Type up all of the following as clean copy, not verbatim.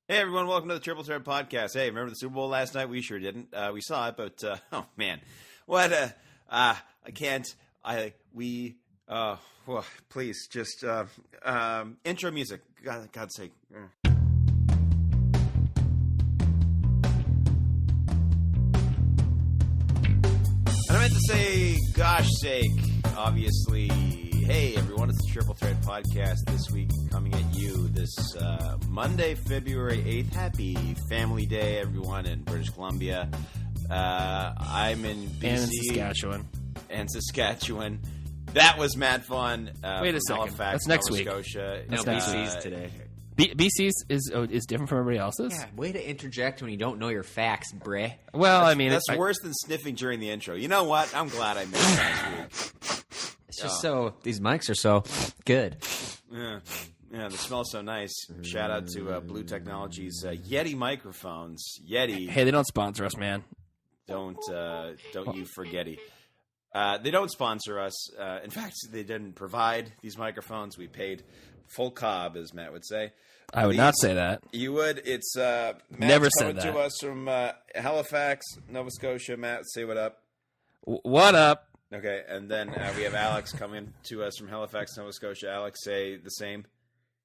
Hey everyone, welcome to the Triple Threat Podcast. Hey, remember the Super Bowl last night? We sure didn't. We saw it, but oh man, what? I can't. Please just intro music. God's sake. And I meant to say, gosh sake. Obviously, hey everyone, it's the Triple Threat Podcast this week, coming at you this Monday, February 8th. Happy Family Day, everyone, in British Columbia. I'm in BC. And Saskatchewan. That was mad fun. Wait a second. Halifax, That's next Nova week. Scotia. That's BC's today. BC's is different from everybody else's? Yeah, way to interject when you don't know your facts, breh. Well, That's worse than sniffing during the intro. You know what? I'm glad I missed last week. It's just these mics are so good. Yeah, they smell so nice. Shout out to Blue Technologies Yeti microphones. Yeti. Hey, they don't sponsor us, man. Don't you forgetty. They don't sponsor us. In fact, they didn't provide these microphones. We paid full cob, as Matt would say. I would not say that. You would. It's Matt's Never said coming that. to us from Halifax, Nova Scotia. Matt, say what up. What up? Okay, and then we have Alex coming to us from Halifax, Nova Scotia. Alex, say the same.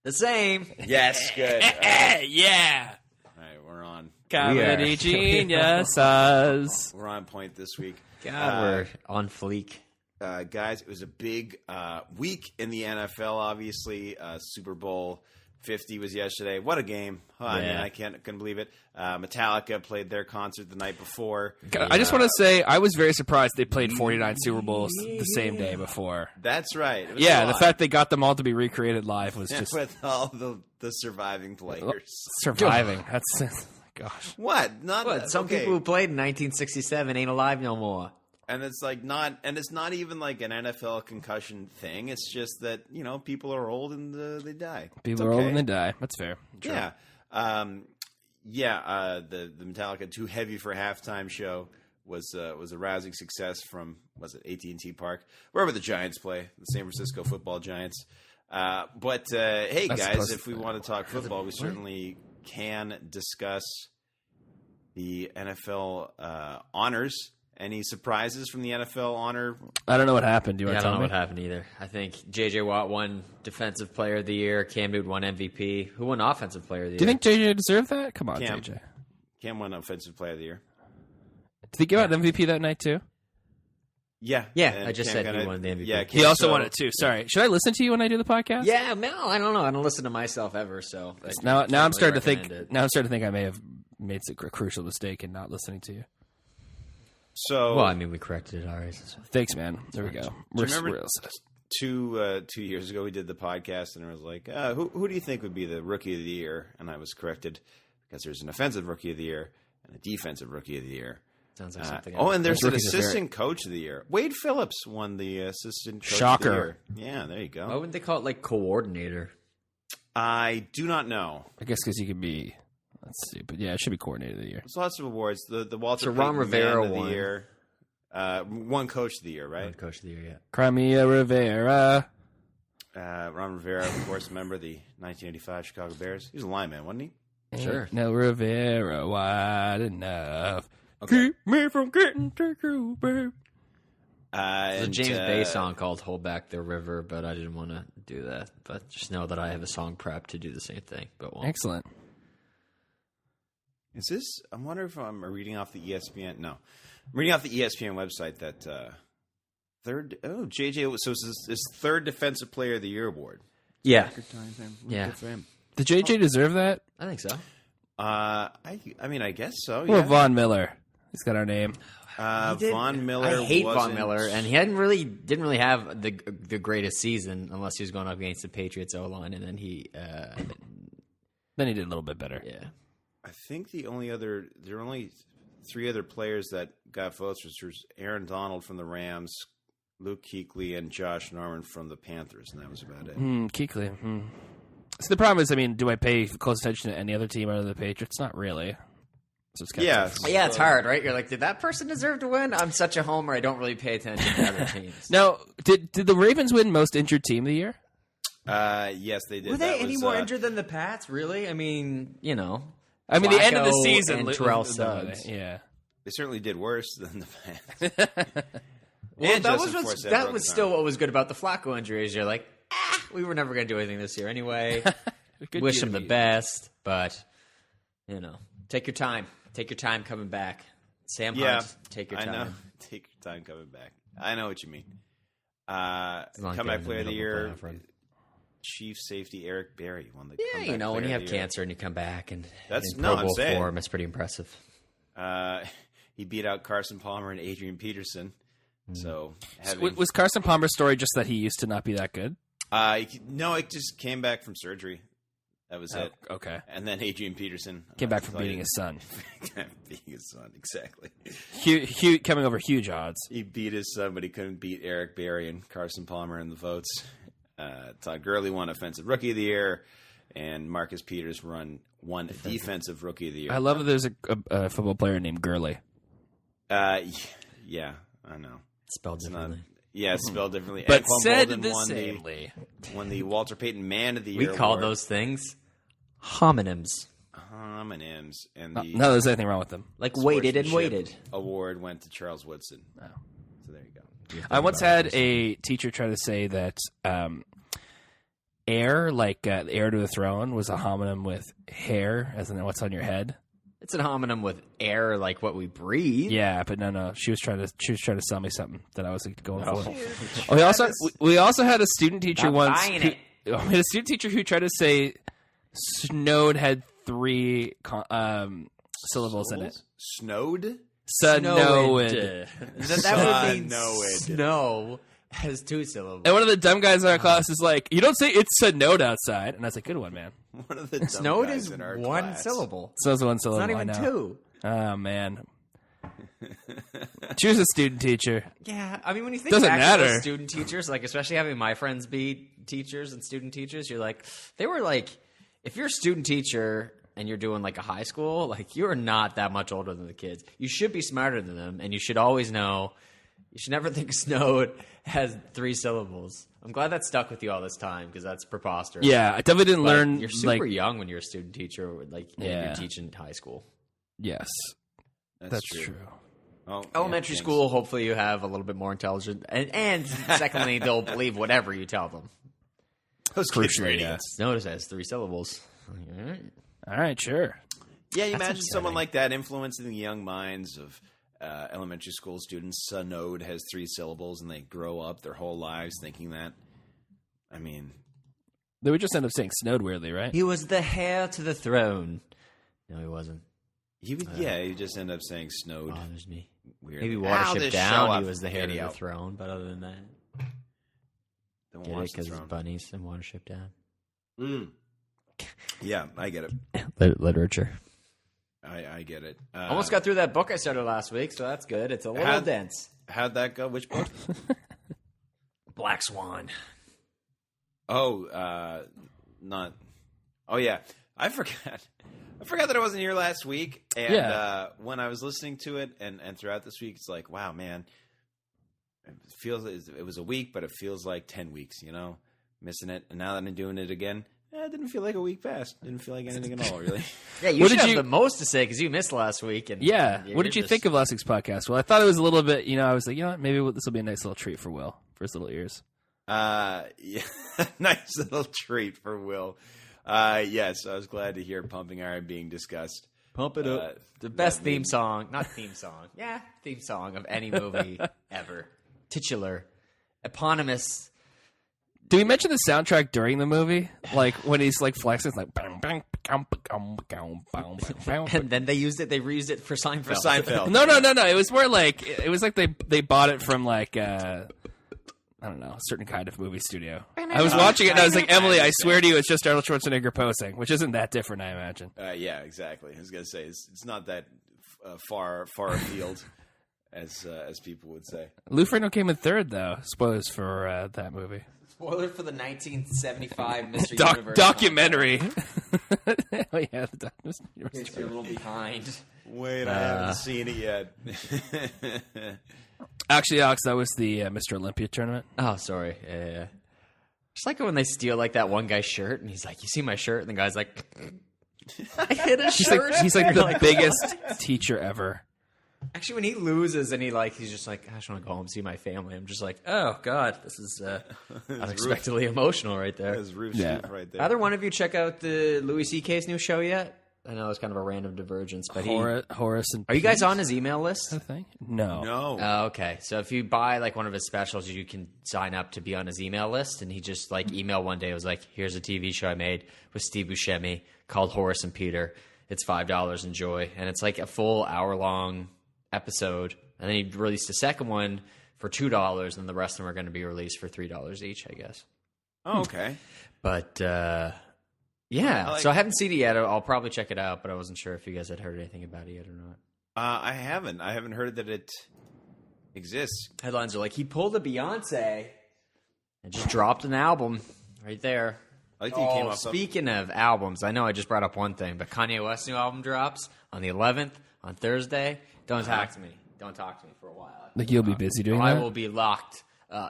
The same. Yes, good. All right. Yeah. All right, we're on. Comedy geniuses. We're on point this week. God, we're on fleek. Guys, it was a big week in the NFL, obviously. Super Bowl 50 was yesterday. What a game. I mean, I couldn't believe it. Metallica played their concert the night before. I just want to say I was very surprised they played 49 Super Bowls the same day before. That's right. It was Yeah, a the lot. fact they got them all to be recreated live was just With all the surviving players. surviving. That's gosh. What? Not What? Some okay. people who played in 1967 ain't alive no more. And it's like it's not even like an NFL concussion thing. It's just that, people are old and they die. People are old and they die. That's fair. True. Yeah. The Metallica Too Heavy for Halftime show was a rousing success from, was it AT&T Park? Wherever the Giants play, the San Francisco Football Giants. But hey, That's guys, supposed if we want to talk football, we certainly can discuss the NFL honors. Any surprises from the NFL honor? I don't know what happened. Do you want I to don't tell know me? what happened either. I think J.J. Watt won Defensive Player of the Year. Cam Newton won MVP. Who won Offensive Player of the Year? Do you think JJ deserved that? Come on, Cam. JJ. Cam won Offensive Player of the Year. Did he give out MVP that night too? Yeah. Yeah, And I just Cam said he got won the MVP. Yeah, He also so- won it too. Sorry. Should I listen to you when I do the podcast? Yeah, no, I don't know. I don't listen to myself ever, so Now I'm starting to think. It. Now I'm starting to think I may have made a crucial mistake in not listening to you. So, Well, I mean, we corrected it already. Thanks, man. There we go. do you remember We're 2 years ago we did the podcast and it was like, who do you think would be the Rookie of the Year? And I was corrected because there's an offensive Rookie of the Year and a defensive Rookie of the Year. Sounds like something. And there's an rookies are assistant coach of the year. Wade Phillips won the assistant coach Shocker. of the year. Yeah, there you go. Why wouldn't they call it like coordinator? I do not know. I guess because you could be. Let's see, but yeah, it should be coordinator of the year. There's lots of awards. The Walter So Ron Payton Rivera Man of won. the Year. One coach of the year, right? Coach of the Year, yeah. Crimea Rivera. Ron Rivera, of course, member of the 1985 Chicago Bears. He was a lineman, wasn't he? Sure. No Rivera wide enough. Okay. Keep me from getting to you, babe. There's a And, James Bay song called Hold Back the River, but I didn't want to do that. But just know that I have a song prep to do the same thing. But won't. Excellent. Is this? I wonder if I'm reading off the ESPN. No, I'm reading off the ESPN website that third. Oh, JJ. So it's his third Defensive Player of the Year award. Yeah. Good time, man. Yeah. Good for him. Did JJ deserve that? I think so. I mean, I guess so. Well, Yeah. Von Miller. He's got our name. Von Miller. I hate Von wasn't- Miller, and he didn't really have the greatest season unless he was going up against the Patriots O line, and then he Then he did a little bit better. yeah. I think there are only 3 other players that got votes, which was Aaron Donald from the Rams, Luke Kuechly, and Josh Norman from the Panthers, and that was about it. Kuechly. So the problem is, I mean, do I pay close attention to any other team other than the Patriots? Not really. So it's kind Yeah. of Yeah, it's hard, right? You're like, did that person deserve to win? I'm such a homer. I don't really pay attention to other teams. Now, did the Ravens win most injured team of the year? Yes, they did. Were they That any was, more injured than the Pats? Really? I mean, I mean, the end of the Flacco season, and Terrell Suggs. Yeah. They certainly did worse than the Pats. Well, And that Justin was Forsett that broke was his still arm. what was good about the Flacco injuries. You're like, we were never going to do anything this year anyway. Good Wish year him to the be- best, but take your time. Take your time coming back. Sam Yeah, Hunt, take your time. I know. Take your time coming back. I know what you mean. As long as they're Comeback in the player of the middle year, playoff run. Chief safety Eric Berry won the Yeah, comeback when player you of have the year. cancer and you come back and That's- in no, Pro I'm Bowl saying. form, it's pretty impressive. He beat out Carson Palmer and Adrian Peterson. So Was Carson Palmer's story just that he used to not be that good? no, it just came back from surgery. That was it. Okay. And then Adrian Peterson Came back from beating his son. beating his son, exactly. Huge, coming over huge odds. He beat his son, but he couldn't beat Eric Berry and Carson Palmer in the votes. Todd Gurley won Offensive Rookie of the Year, and Marcus Peters won Defensive Rookie of the Year. I love that there's a football player named Gurley. Yeah, I know. Spelled differently. Yeah, it's spelled differently. But Anquan said Boldin the won samely. won the Walter Payton Man of the We Year call award. those things homonyms. Homonyms, and the No, there's anything wrong with them. Like waited and Sportsmanship waited. award went to Charles Woodson. Oh. So there you go. I once had a teacher try to say that heir, like heir to the throne, was a homonym with hair, as in what's on your head. It's an homonym with air, like what we breathe. Yeah, but no. She was trying to sell me something that I was going Oh. for. We also had a student teacher Not once. buying it. We had a student teacher who tried to say snowed had 3 syllables in it. Snowed? Snowed. That would mean Snowed. snow has 2 syllables. And one of the dumb guys in our class is like, "You don't say it's snowed outside," and I was like, "Good one, man." One of the dumb Snowed guys is in our 1 class. syllable. Snow's 1 It's syllable. not even I know. 2. Oh man. Choose a student teacher. Yeah, I mean, when you think Doesn't back to matter. those student teachers, like especially having my friends be teachers and student teachers, you're like, they were like, if you're a student teacher and you're doing like a high school, like you are not that much older than the kids. You should be smarter than them, and you should always know. You should never think snowed has 3 syllables. I'm glad that stuck with you all this time because that's preposterous. Yeah, I definitely didn't But learn. You're super like, young when you're a student teacher, like and Yeah. you're teaching high school. yes, that's true. Oh, Elementary yeah, school, hopefully you have a little bit more intelligence, and secondly, they'll believe whatever you tell them. Those kids are Crucially, idiots. Notice it has 3 syllables. All right. All right, sure. Yeah, you That's imagine someone upsetting. like that influencing the young minds of elementary school students. Snowed has 3 syllables, and they grow up their whole lives thinking that. I mean, They would just end up saying snowed weirdly, right? He was the heir to the throne. No, he wasn't. he would. Yeah, he just end up saying snowed. Bothers me. Weird. Maybe Ow, Watership this show Down, up. he was the heir to Idiot. the throne, but other than that, Don't get it watch the because it's throne. bunnies and Watership Down. Yeah, I get it. Literature. I get it. Almost got through that book I started last week, so that's good. It's a little How'd- dense. How'd that go? Which book? Black Swan. Oh, not. Oh yeah, I forgot. I forgot that I wasn't here last week, and Yeah. when I was listening to it and throughout this week, it's like, wow, man, it feels it was a week, but it feels like 10 weeks. You know, missing it, and now that I'm doing it again, it didn't feel like a week passed. Didn't feel like anything at all, really. Yeah, you What should did have you- the most to say because you missed last week. And Yeah. you're What did you just- think of last week's podcast? Well, I thought it was a little bit. I was like, maybe this will be a nice little treat for Will for his little ears. Yeah, nice little treat for Will. Yes, I was glad to hear Pumping Iron being discussed. Pump it up. The best theme song, not theme song. Yeah, theme song of any movie ever. Titular. Eponymous. Do we mention the soundtrack during the movie? Like when he's like flexing, it's like bang, bang, bang, bang, bang, bang, bang, bang. And then they reused it for Seinfeld. For Seinfeld. No. It was more like it was like they bought it from like I don't know, a certain kind of movie studio. I was watching it and I was like, Emily, I swear to you, it's just Arnold Schwarzenegger posing, which isn't that different, I imagine. Yeah, exactly. I was gonna say it's not that far afield as people would say. Lou Ferrigno came in third, though. Spoilers for that movie. Spoiler for the 1975 Mr. Universe. Documentary. Oh yeah, the Mr. Universe. You're a little behind. Wait, I haven't seen it yet. Actually, Alex, that was the Mr. Olympia tournament. Oh, sorry. Yeah. Just like when they steal like that one guy's shirt, and he's like, "You see my shirt?" And the guy's like, "I hit a shirt." He's like the biggest teacher ever. Actually, when he loses and he's just like, "I just want to go home and see my family." I'm just like, "Oh God, this is unexpectedly emotional right there." That's Roof Yeah. Street right there. Either one of you check out the Louis C.K.'s new show yet? I know it's kind of a random divergence, but Horace and are you guys Pete, on his email list? I think? No. No. Oh, okay. So if you buy like one of his specials, you can sign up to be on his email list. And he just like emailed one day. It was like, "Here's a TV show I made with Steve Buscemi called Horace and Peter. It's $5. Enjoy." And it's like a full hour-long episode. And then he released a second one for $2, and the rest of them are going to be released for $3 each, I guess. Oh, okay. But yeah, like- so I haven't seen it yet. I'll probably check it out, but I wasn't sure if you guys had heard anything about it yet or not. I haven't. I haven't heard that it exists. Headlines are like, he pulled a Beyonce and just dropped an album right there. I like that you came off. Speaking of albums, I know I just brought up one thing, but Kanye West's new album drops on the 11th, on Thursday. Don't talk to me. Don't talk to me for a while. Like you'll be busy doing I that? will be locked.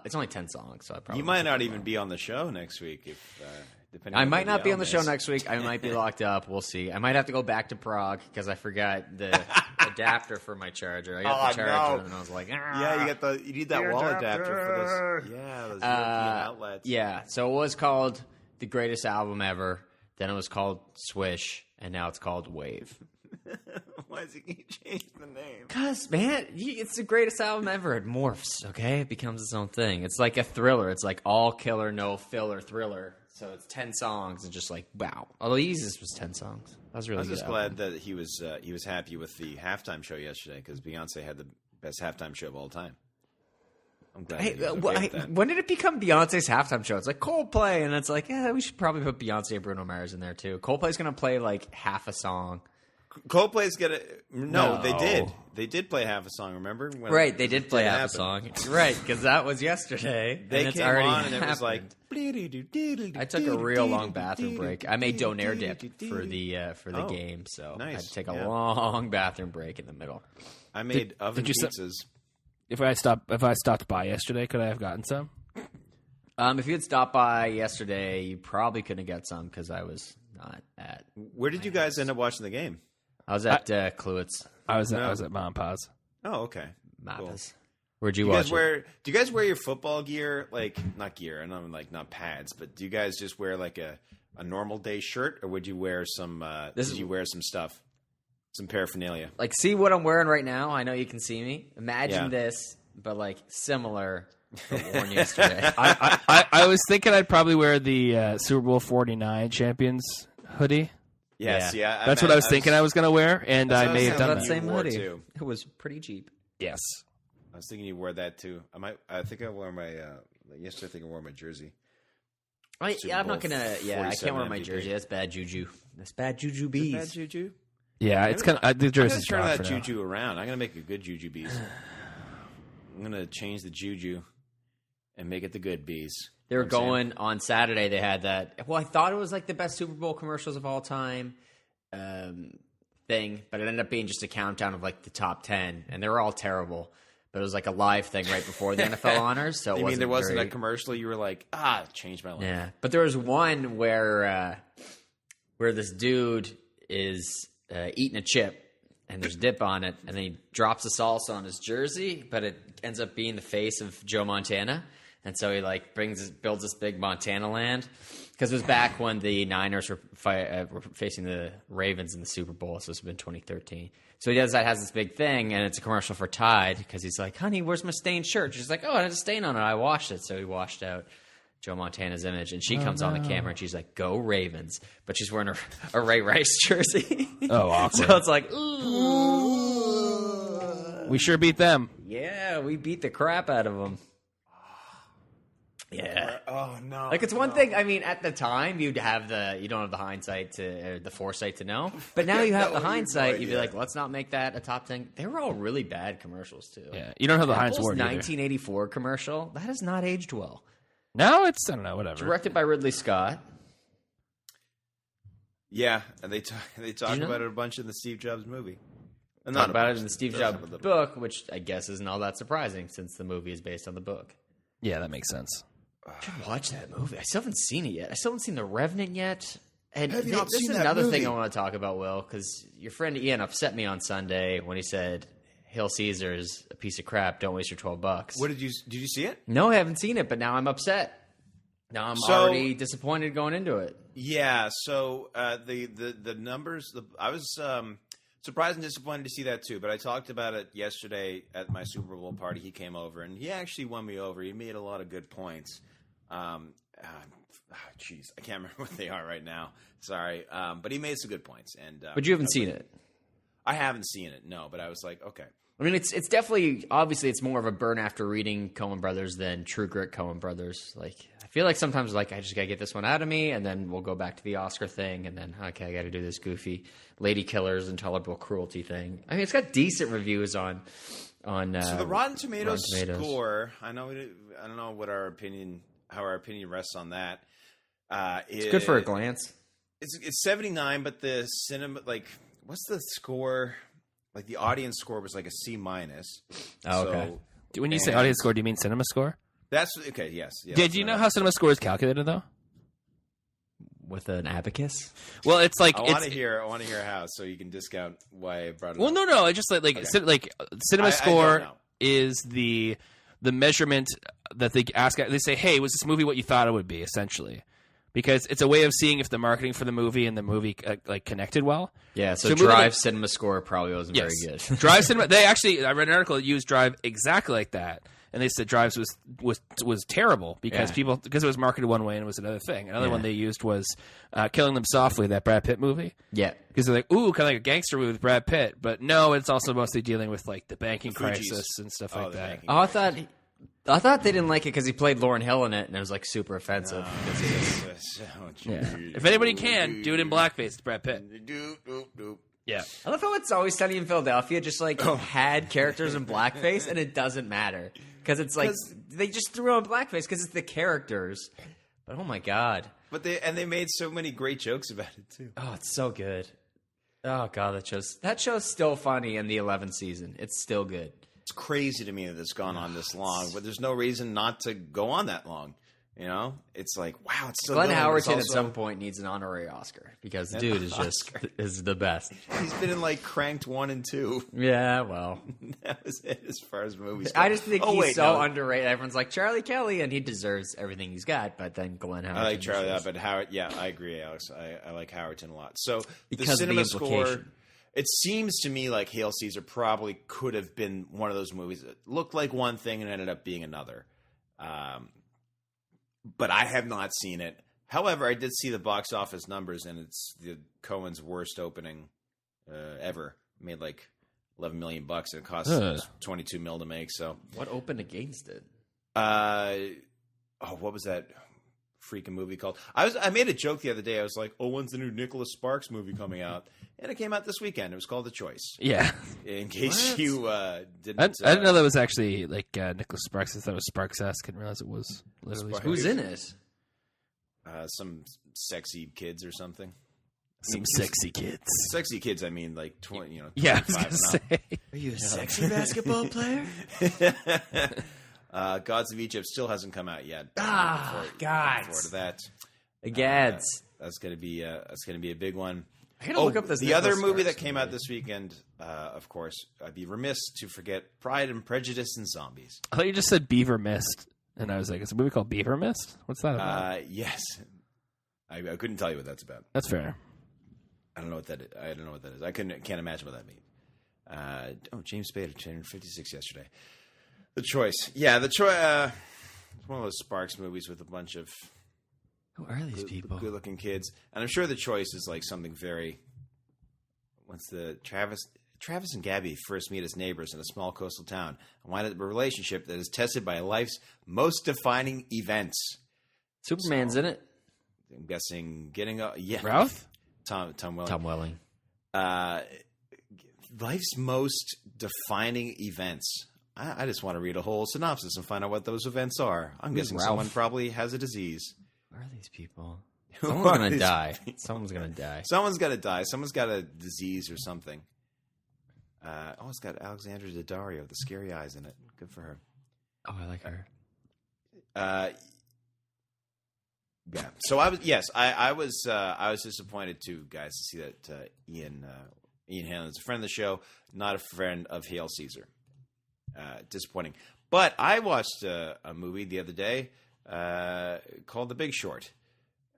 It's only 10 songs, so I probably You might not even be on the show next week if. Depending I on might what not be on the show album is. next week. I might be locked up. We'll see. I might have to go back to Prague because I forgot the adapter for my charger. I got the charger, and I was like, Yeah, you need that wall adapter for those. Yeah, those European outlets. Yeah, so it was called The Greatest Album Ever. Then it was called Swish, and now it's called Wave. Why does he change the name? Because, man, it's the greatest album ever. It morphs, okay? It becomes its own thing. It's like a thriller. It's like all killer, no filler thriller. So it's 10 songs and just like, wow. Although the easiest was 10 songs. That was really I was good. just glad that he was happy with the halftime show yesterday because Beyonce had the best halftime show of all time. I'm glad. Hey, that he was okay with that. when did it become Beyonce's halftime show? It's like Coldplay, and it's like, yeah, we should probably put Beyonce and Bruno Mars in there too. Coldplay's going to play like half a song. Coldplay's gonna No. they did. They did play half a song. Remember? When Right, they did play half a happen. song. Right, because that was yesterday. They and it's came already on and it was like. happened. I took a real long bathroom break. I made donair dip for the Oh, game, so I had nice. to take a Yeah. long bathroom break in the middle. I made oven did you pizzas. If I stopped by yesterday, could I have gotten some? If you had stopped by yesterday, you probably couldn't have got some because I was not at. Where did you guys end up watching the game? I was at Kluwitz. I was at Mom and Pa's. Oh, okay. Mapas. Where'd you Do you watch guys it? wear? Do you guys wear your football gear? Like not gear, and I'm like not pads, but do you guys just wear like a normal day shirt, or would you wear some? Did you wear some stuff, some paraphernalia? Like, see what I'm wearing right now? I know you can see me. Imagine Yeah. this, but like similar, but worn yesterday. I was thinking I'd probably wear the Super Bowl 49 champions hoodie. Yes, yeah. That's what I was thinking I was going to wear, and I may have done that that. same You wore hoodie. too. It was pretty cheap. Yes. I was thinking you wore that too. I think I wore my. Yesterday, I think I wore my jersey. I'm not Bowl gonna. Yeah, I can't wear my 47 jersey. MVP. That's bad juju. That's bad juju bees. Bad juju. Yeah, it's kind of the I'm gonna jersey's turn gone that for now. juju around. I'm gonna make a good juju bees. I'm gonna change the juju and make it the good bees. They were You know what I'm going on Saturday. They had that. Well, I thought it was like the best Super Bowl commercials of all time thing, but it ended up being just a countdown of like the top 10, and they were all terrible. But it was like a live thing right before the NFL honors. So it You mean there wasn't very- a commercial? You were like, changed my life. Yeah, but there was one where this dude is eating a chip and there's dip on it, and then he drops the salsa on his jersey, but it ends up being the face of Joe Montana, and so he like builds this big Montana land because it was back when the Niners were facing the Ravens in the Super Bowl, so this has been 2013. So he has this big thing, and it's a commercial for Tide because he's like, "Honey, where's my stained shirt?" She's like, "Oh, it has a stain on it. I washed it." So he washed out Joe Montana's image, and she comes on the camera and she's like, "Go Ravens!" But she's wearing a Ray Rice jersey. Oh, awkward. So it's like, ooh, We sure beat them. yeah, we beat the crap out of them. Yeah, Oh no! like it's one thing. I mean, at the time you don't have the hindsight or the foresight to know, but now you have No, the you hindsight. might, You'd be yeah. like, let's not make that a top 10. They were all really bad commercials too. Yeah, you don't have the Heinz Apple's Ward either. 1984 commercial that has not aged well. No, it's I don't know, whatever. Directed by Ridley Scott. Yeah, and they talk you know? about it a bunch in the Steve Jobs movie. And Talk a about it bunch, in the Steve just Jobs a little. book, which I guess isn't all that surprising since the movie is based on the book. Yeah, that makes sense. I should watch that movie. I still haven't seen it yet. I still haven't seen The Revenant yet. And Have you not this seen is that another thing movie? I want to talk about, Will, because your friend Ian upset me on Sunday when he said, Hail Caesar's a piece of crap. Don't waste your $12. What did you see it? No, I haven't seen it, but now I'm upset. Now I'm already disappointed going into it. Yeah. So the numbers. I was surprised and disappointed to see that too. But I talked about it yesterday at my Super Bowl party. He came over and he actually won me over. He made a lot of good points. Jeez, I can't remember what they are right now. Sorry, but he made some good points. And But you haven't seen it. I haven't seen it. No, but I was like, okay. I mean, it's definitely, obviously, it's more of a burn after reading Coen Brothers than True Grit Coen Brothers. Like, I feel like sometimes, like, I just gotta get this one out of me, and then we'll go back to the Oscar thing, and then, okay, I gotta do this goofy lady killers, intolerable cruelty thing. I mean, it's got decent reviews on So the Rotten Tomatoes score. I don't know what how our opinion rests on that. It's good for a glance. It's 79, but the cinema, like, what's the score? Like the audience score was like a C minus. Oh, okay. When you say audience score, do you mean cinema score? That's okay. Yes. Did you know how cinema score is calculated though? With an abacus? Well, it's like I want to hear how, so you can discount why I brought it. Well, up. no. I just like cinema I score don't know. is the measurement that they ask. They say, "Hey, was this movie what you thought it would be?" Essentially, because it's a way of seeing if the marketing for the movie and the movie like connected well. Yeah. So movie Drive like- Cinema Score probably wasn't very good. Drive Cinema. They actually, I read an article that used Drive exactly like that, and they said Drives was terrible because Yeah. because it was marketed one way and it was another thing. Another Yeah. one they used was Killing Them Softly, that Brad Pitt movie. Yeah. Because they're like, ooh, kind of like a gangster movie with Brad Pitt, but no, it's also mostly dealing with like the banking Fugees. crisis and stuff like the that. banking. Oh, I thought they didn't like it because he played Lauryn Hill in it, and it was like super offensive. because he was- Yeah. If anybody can, do it in blackface. It's Brad Pitt. Doop. Yeah. I love how It's Always Sunny in Philadelphia just like had characters in blackface, and it doesn't matter because it's like they just threw on blackface because it's the characters. But oh my god, But they made so many great jokes about it too. oh, it's so good. Oh god, that show's still funny in the 11th season. It's still good. It's crazy to me that it's gone on this long, but there's no reason not to go on that long. You know, it's like, wow, it's still Glenn going, but it's Howerton at also- some point needs an honorary Oscar because the dude is the best. He's been in like Cranked 1 and 2. Yeah, well, That was it as far as movies. I just think he's so no. underrated. Everyone's like Charlie Kelly, and he deserves everything he's got. But then Glenn Howerton. I like Charlie, deserves- but Howard. Yeah, I agree, Alex. I like Howerton a lot. So Because the of the cinema score. implication. It seems to me like Hail Caesar probably could have been one of those movies that looked like one thing and ended up being another. But I have not seen it. However, I did see the box office numbers, and it's the Coen's worst opening ever. Made like $11 million, and it cost $22 million to make. So, What opened against it? what was that freaking movie called? I made a joke the other day. I was like, "Oh, when's the new Nicholas Sparks movie coming out?" And it came out this weekend. It was called The Choice. Yeah. In case you didn't, I didn't know that was actually like Nicholas Sparks. I thought it was Sparks-esque. I didn't realize it was literally Sparks. Who's in it? some sexy kids or something. some sexy kids. Sexy kids, I mean, like 20, Yeah, I was 25 gonna say. Are you a sexy basketball player? Gods of Egypt still hasn't come out yet. God. Forward to that. The Gads. That's gonna be a big one. I gotta look up this. The other Nicholas movie that Sparks came out this weekend, of course, I'd be remiss to forget Pride and Prejudice and Zombies. I thought you just said Beaver Mist, and I was like, "It's a movie called Beaver Mist." What's that about? Yes, I couldn't tell you what that's about. That's fair. I don't know what that is. I don't know what that is. Can't imagine what that means. James Spader turned 56 yesterday. The Choice. Yeah, The Choice. It's one of those Sparks movies with a bunch of Who are these people? good-looking kids, and I'm sure The Choice is like something very. Once the Travis and Gabby first meet as neighbors in a small coastal town and wind up a relationship that is tested by life's most defining events. Superman's in it. I'm guessing getting a Ralph? Tom Welling. Tom Welling. Life's most defining events. I just want to read a whole synopsis and find out what those events are. I'm Who's guessing Ralph? someone probably has a disease. Who are these people? Who Someone's are gonna these die. people? Someone's gonna die. Someone's got to die. Someone's got a disease or something. It's got Alexandra Daddario, the scary eyes in it. Good for her. Oh, I like her. Yeah. So I was disappointed too, guys, to see that Ian Hanlon's a friend of the show, not a friend of Hail Caesar. Disappointing. But I watched a movie the other day called The Big Short.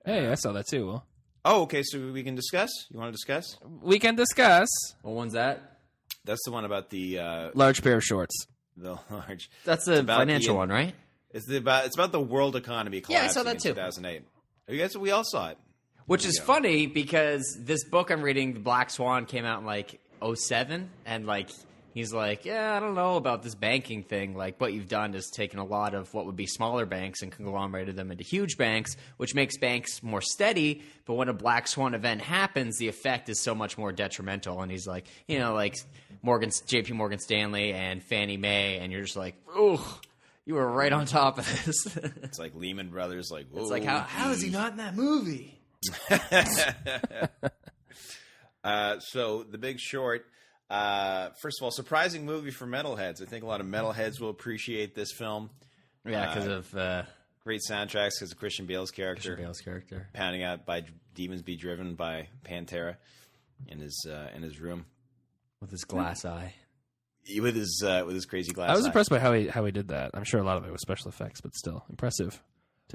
Hey, I saw that too. Will. Oh, okay. So we can discuss. You want to discuss? We can discuss. What one's that? That's the one about the Large pair of shorts. the large. That's the financial one, right? It's about the world economy collapsing I saw that in too. 2008. You guys, we all saw it. Which is funny because this book I'm reading, The Black Swan, came out in like 2007, and like he's like, yeah, I don't know about this banking thing. Like what you've done is taken a lot of what would be smaller banks and conglomerated them into huge banks, which makes banks more steady. But when a Black Swan event happens, the effect is so much more detrimental. And he's like, like J.P. Morgan Stanley and Fannie Mae, and you're just like, ugh. You were right on top of this. It's like Lehman Brothers. Like, it's like how is he not in that movie? So The Big Short. First of all, surprising movie for metalheads. I think a lot of metalheads will appreciate this film. Yeah, because of great soundtracks. Because of Christian Bale's character. Pounding out by Demons Be Driven by Pantera in his room with his glass eye. With his crazy glass. I was eye. impressed by how he did that. I'm sure a lot of it was special effects, but still impressive.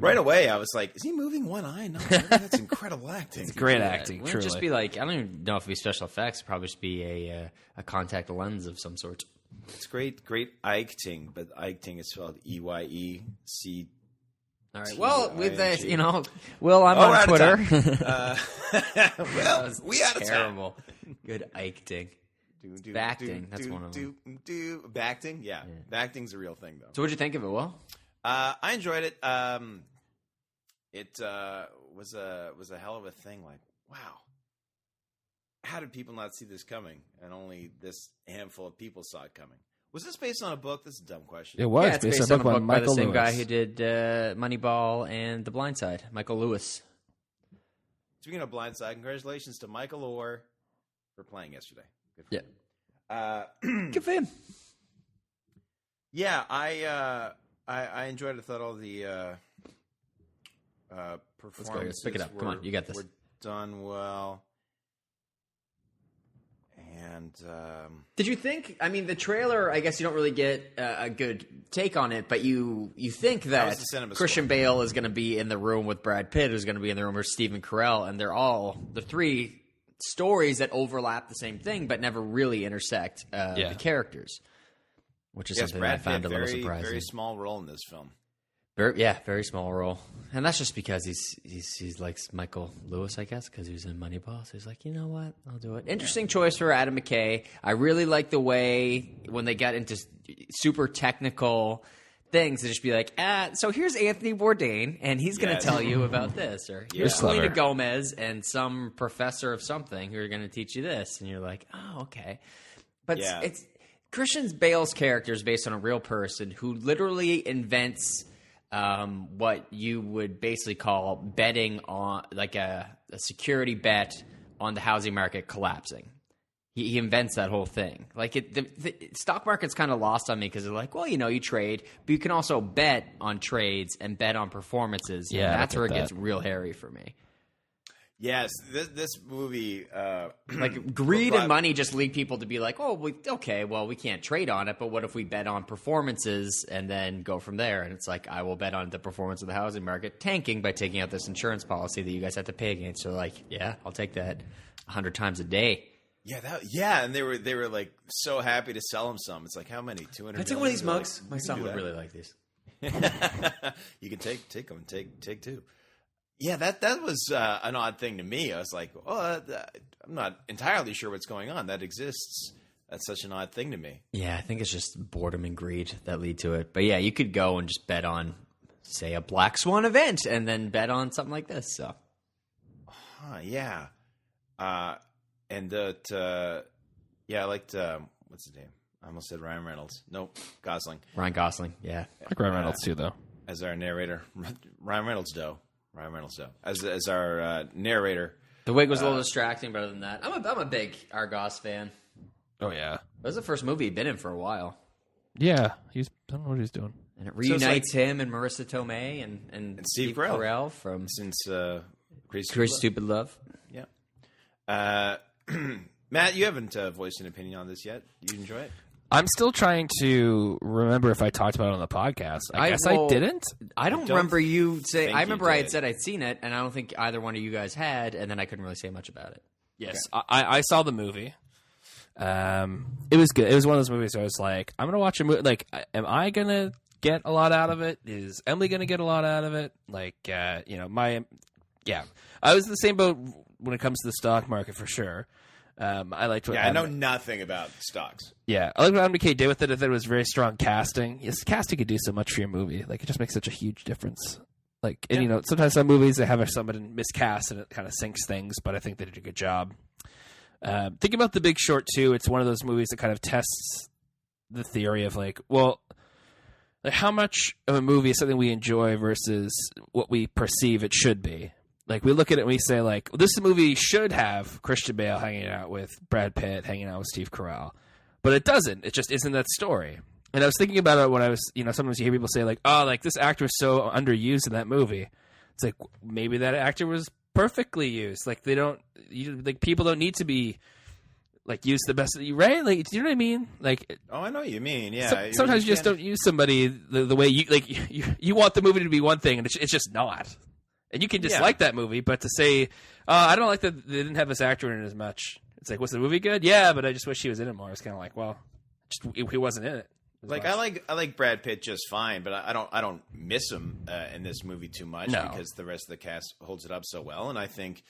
Right away, I was like, "Is he moving one eye?" No, that's incredible acting. It's great acting. It wouldn't truly. just be like I don't even know if it'd be special effects. It'd probably just be a contact lens of some sort. It's great Ike-ting, but Ike-ting is spelled EYEC. All right. Well, with that, Will, I'm on Twitter. Well, we had a terrible. Good Ike-ting. Bacting. That's one of them. Bacting? Yeah. Bacting's a real thing, though. So what'd you think of it, Will? I enjoyed it. It was a hell of a thing. Like, wow. How did people not see this coming? And only this handful of people saw it coming. Was this based on a book? This is a dumb question. It was. Yeah, it's based on a book by the same Lewis. guy who did Moneyball and The Blind Side, Michael Lewis. Speaking of Blind Side, congratulations to Michael Orr for playing yesterday. Good for him. Good for him. Yeah, I enjoyed it. I thought all the performances Let's pick it up. Come on, you got this. Were done well. And did you think? I mean, the trailer. I guess you don't really get a good take on it, but you think that Christian Bale is going to be in the room with Brad Pitt, who's going to be in the room with Stephen Carell, and they're three stories that overlap the same thing, but never really intersect the characters, which is something Brad that I found Pitt, a little surprising. Very small role in this film. Very small role, and that's just because he's like Michael Lewis, I guess, because he was in Moneyball. So he's like, you know what, I'll do it. Interesting choice for Adam McKay. I really like the way when they got into super technical things to just be like, so here's Anthony Bourdain, and he's going to tell you about this, or here's Selena Gomez and some professor of something who are going to teach you this, and you're like, oh, okay. But it's Christian Bale's character is based on a real person who literally invents what you would basically call betting on, like a security bet on the housing market collapsing. He invents that whole thing. Like the stock market's kind of lost on me because they're like, well, you trade, but you can also bet on trades and bet on performances. Yeah, and that's where it gets real hairy for me. Yes, this movie, like greed and money just lead people to be like, oh, we can't trade on it, but what if we bet on performances and then go from there? And it's like, I will bet on the performance of the housing market tanking by taking out this insurance policy that you guys have to pay against. So like, yeah, I'll take that 100 times a day. Yeah, and they were like so happy to sell him some. It's like, how many? 200. Can I take one of these mugs? My son would really like these. You can take them. Take two. Yeah, that was an odd thing to me. I was like, I'm not entirely sure what's going on. That exists. That's such an odd thing to me. Yeah, I think it's just boredom and greed that lead to it. But yeah, you could go and just bet on, say, a Black Swan event and then bet on something like this. So, yeah. And that, I liked, what's his name? I almost said Ryan Reynolds. Nope, Gosling. Ryan Gosling, yeah. I like Ryan Reynolds too, though. As our narrator. Ryan Reynolds, though. As our narrator. The wig was a little distracting, but other than that, I'm a big Argos fan. Oh, yeah. That was the first movie he'd been in for a while. Yeah. I don't know what he's doing. And it reunites him and Marissa Tomei and Steve Carell from since Crazy Stupid Love. Yeah. Matt, you haven't voiced an opinion on this yet. Do you enjoy it? I'm still trying to remember if I talked about it on the podcast. I guess I didn't. I don't remember you say. I remember I had did. said I'd seen it, and I don't think either one of you guys had, and then I couldn't really say much about it. Yes, I saw the movie. It was good. It was one of those movies where I was like, I'm gonna watch a movie. Like, am I gonna get a lot out of it? Is Emily gonna get a lot out of it? Like, I was in the same boat when it comes to the stock market for sure. I liked what I know nothing about stocks. Yeah, I like what Adam McKay did with it. I thought it was very strong casting. Yes, casting could do so much for your movie. Like, it just makes such a huge difference. Like, and sometimes some movies they have someone miscast and it kind of sinks things, but I think they did a good job. Think about The Big Short too. It's one of those movies that kind of tests the theory of like how much of a movie is something we enjoy versus what we perceive it should be. Like, we look at it and we say, like, well, this movie should have Christian Bale hanging out with Brad Pitt, hanging out with Steve Carell. But it doesn't. It just isn't that story. And I was thinking about it when I was, sometimes you hear people say, like, oh, like, this actor was so underused in that movie. It's like, maybe that actor was perfectly used. Like, people don't need to be, like, used the best, right? Like, do you know what I mean? Like, oh, I know what you mean. Yeah. Sometimes you just don't use somebody the way you, like, you want the movie to be one thing, and it's just not. And you can dislike that movie, but to say, I don't like that they didn't have this actor in it as much. It's like, was the movie good? Yeah, but I just wish he was in it more. It's kind of like, well, he wasn't in it. Like, I like Brad Pitt just fine, but I don't miss him in this movie too much because the rest of the cast holds it up so well. And I think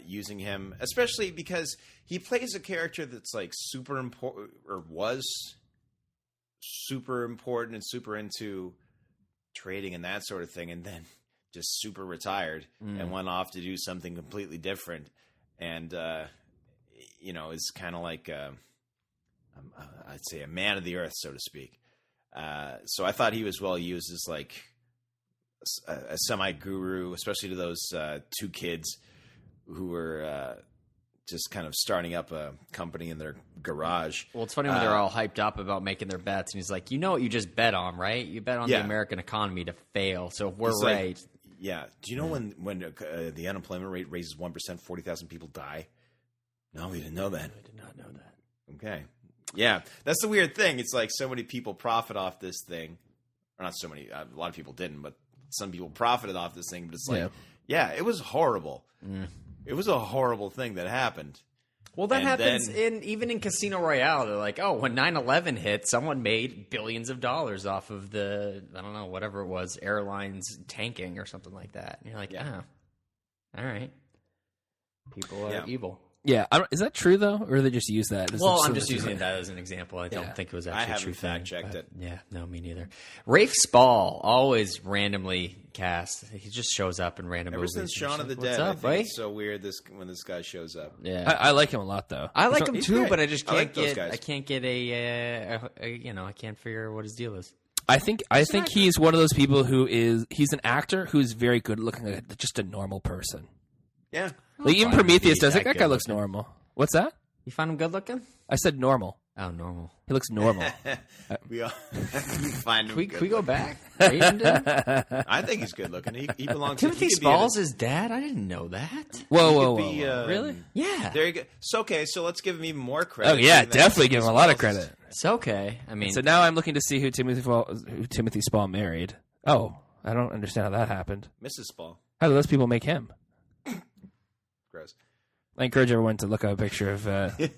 using him, especially because he plays a character that's like super important or was super important and super into trading and that sort of thing, and then just super retired and went off to do something completely different. And, it's kind of like, I'd say a man of the earth, so to speak. So I thought he was well used as like a semi-guru, especially to those two kids who were just kind of starting up a company in their garage. Well, it's funny when they're all hyped up about making their bets, and he's like, you know what you just bet on, right? You bet on the American economy to fail. So if we're right. Yeah. Do you know when the unemployment rate raises 1%, 40,000 people die? No, we didn't know that. I did not know that. Okay. Yeah. That's the weird thing. It's like so many people profit off this thing. Or not so many. A lot of people didn't, but some people profited off this thing. But it's like, it was horrible. It was a horrible thing that happened. Well, that happens even in Casino Royale. They're like, oh, when 9/11 hit, someone made billions of dollars off of the, I don't know, whatever it was, airlines tanking or something like that. And you're like, oh, all right. People are evil. Yeah, is that true though, or they just use that? Well, I'm just using that as an example. I don't think it was actually a true thing. I haven't fact-checked it. Yeah, no, me neither. Rafe Spall, always randomly cast. He just shows up in random movies. Ever since Shaun of the Dead, I think it's so weird when this guy shows up. Yeah, I like him a lot though. I like him too, great. but I just can't I can't get I can't figure out what his deal is. I think he's one of those people he's an actor who's very good looking like just a normal person. Yeah. Like even Prometheus does it. That guy looks normal. What's that? You find him good looking? I said normal. Oh, normal. He looks normal. We find him. Can we go back? I think he's good looking. He belongs. Timothy Spall's his dad. I didn't know that. Whoa. Really? Yeah. There you go. So okay. So let's give him even more credit. Oh yeah, definitely give him a lot of credit. It's okay. I mean, so now I'm looking to see who Timothy Spall married. Oh, I don't understand how that happened. Mrs. Spall. How do those people make him? Gross. I encourage everyone to look up a picture of the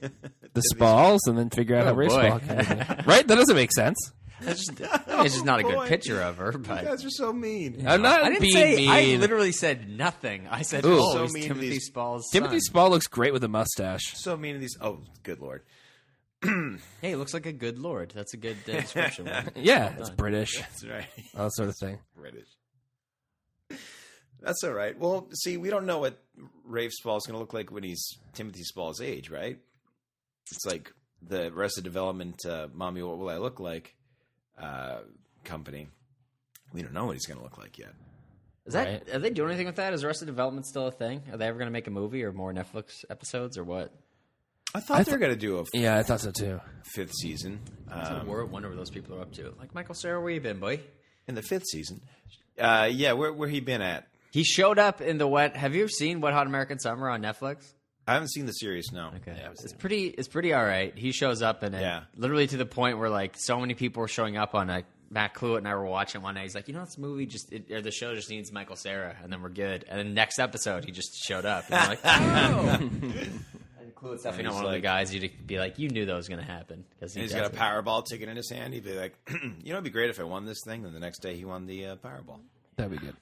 Spalls and then figure out how Rafe Spall can be. Right? That doesn't make sense. It's just not a good picture of her. But you guys are so mean. I'm not being mean. I literally said nothing. I said, so mean Timothy Spall's Timothy Spall looks great with a mustache. So mean to these. Oh, good Lord. Hey, he looks like a good lord. That's a good description. Yeah, it's British. That's right. All that sort of thing. British. That's all right. Well, see, we don't know what Rafe Spall is going to look like when he's Timothy Spall's age, right? It's like the Arrested Development, Mommy, What Will I Look Like company. We don't know what he's going to look like yet. Are they doing anything with that? Is Arrested Development still a thing? Are they ever going to make a movie or more Netflix episodes or what? I thought they were going to do a Yeah, I thought so too. fifth season. I wonder what those people are up to. Like, Michael Cera, where you been, boy? In the fifth season. Yeah, where he been at? He showed up in the Wet. Have you seen Wet Hot American Summer on Netflix? I haven't seen the series, no. Okay, it's pretty all right. He shows up in it, literally to the point where like so many people were showing up on it. Matt Cluett and I were watching one night. He's like, this movie or the show just needs Michael Cera, and then we're good. And then next episode, he just showed up. And I'm like, oh. And Cluett's definitely not one of the guys you'd be like, you knew that was going to happen. Because he's got a Powerball ticket in his hand. He'd be like, it'd be great if I won this thing. And the next day, he won the Powerball. That'd be good.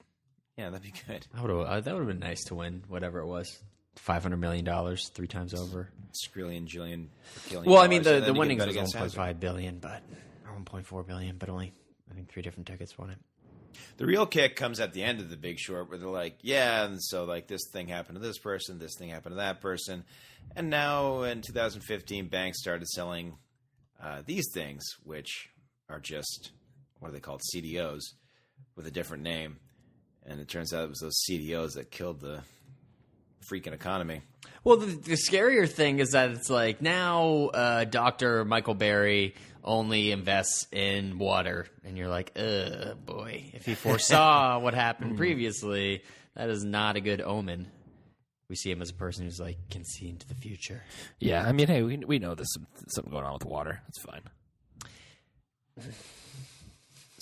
Yeah, that'd be good. That would have been nice to win whatever it was. $500 million 3 times over. Skrillion, Jillion, well, I mean, the winnings was 1.5 billion, but 1.4 billion, but only I think 3 different tickets won it. The real kick comes at the end of The Big Short, where they're like, yeah, and so like this thing happened to this person, this thing happened to that person, and now in 2015, banks started selling these things, which are just what are they called, CDOs, with a different name, and it turns out it was those CDOs that killed the freaking economy. Well, the scarier thing is that it's like now Dr. Michael Berry only invests in water, and you're like, boy, if he foresaw what happened previously, that is not a good omen. We see him as a person who's like can see into the future. Yeah, I mean, hey, we know there's something going on with water. That's fine.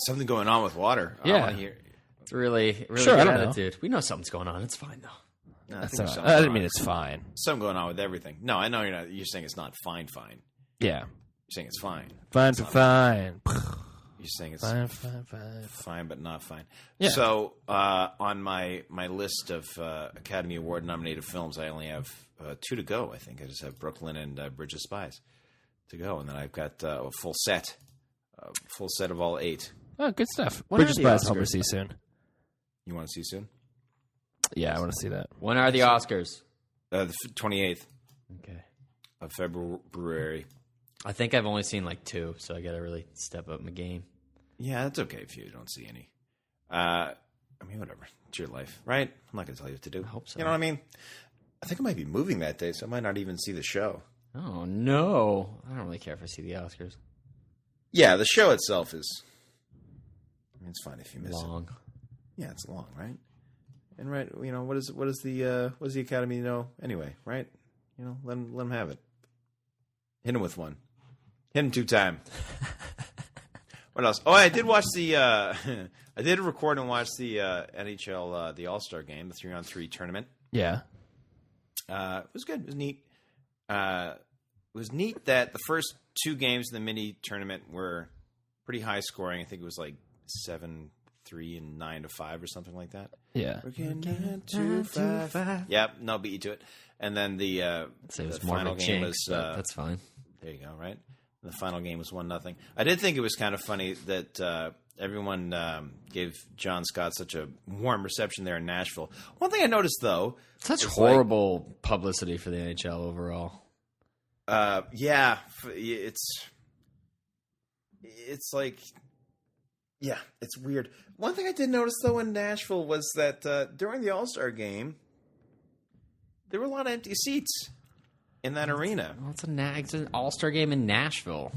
Something going on with water. Yeah. I want to hear. It's really Sure, good I don't know. attitude. We know something's going on. It's fine though. No, That's there's not, something I didn't going mean on. it's fine. Something going on with everything. No, I know you're not. You're saying it's not fine. Yeah. You're saying it's fine. Fine It's for not fine. You're saying it's Fine. fine, but not fine. Yeah. So on my list of Academy Award nominated films, I only have 2 to go. I think I just have Brooklyn and Bridge of Spies to go, and then I've got a full set of all 8. Oh, good stuff. When Bridge are of the Spies, I'll Oscars? see soon. You want to see soon? Yeah, I want to see that. When are the Oscars? The 28th Okay. of February. I think I've only seen like 2, so I got to really step up my game. Yeah, that's okay if you don't see any. I mean, whatever. It's your life, right? I'm not going to tell you what to do. I hope so. You know what I mean? I think I might be moving that day, so I might not even see the show. Oh no, I don't really care if I see the Oscars. Yeah, the show itself is. I mean, it's fine if you miss it. Long. Yeah, it's long, right? And right, what is the Academy anyway, right? Let them have it. Hit him with one. Hit him 2 times. What else? Oh, I did watch the. I did record and watch the NHL the All-Star game, the 3-on-3 tournament. Yeah. It was good. It was neat. It was neat that the first 2 games in the mini tournament were pretty high scoring. I think it was like 7-3 and 9-5 or something like that. Yeah. We're getting 9-5. Yep, no, beat you to it. And then the So it was the more final of a game jinx, was but that's fine. there you go, right? The final game was 1-0. I did think it was kind of funny that everyone gave John Scott such a warm reception there in Nashville. One thing I noticed though, Such is horrible publicity for the NHL overall. yeah, it's like, yeah, it's weird. One thing I did notice though in Nashville was that during the All-Star game, there were a lot of empty seats in that arena. Well, it's an All-Star game in Nashville.